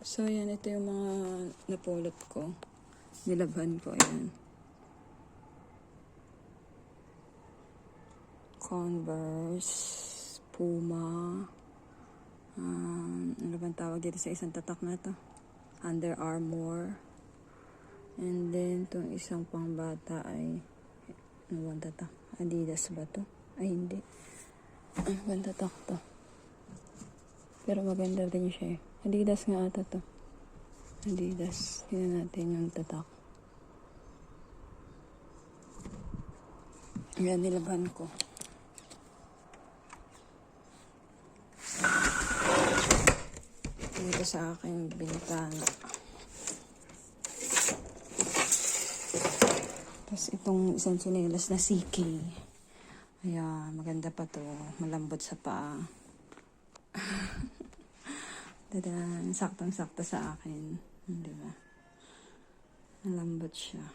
So, yan. Ito yung mga napulot ko. Nilabhan ko. Ayan. Converse. Puma. Ano bang tawag dito sa isang tatak na to? Under Armour. And then, itong isang pangbata ay ano bang tatak? Adidas ba to? Ay, hindi. Ano bang tatak to? Pero maganda din siya eh. Adidas nga ata to. Adidas. Tingnan natin yung tatak. Ayan, nilabhan ko. Dito sa aking bintana. Tapos itong isang tsinelas na CK. Ayan, maganda pa to. Malambot sa paa. Tadan, saktong-sakto sa akin. Diba? Malambot siya.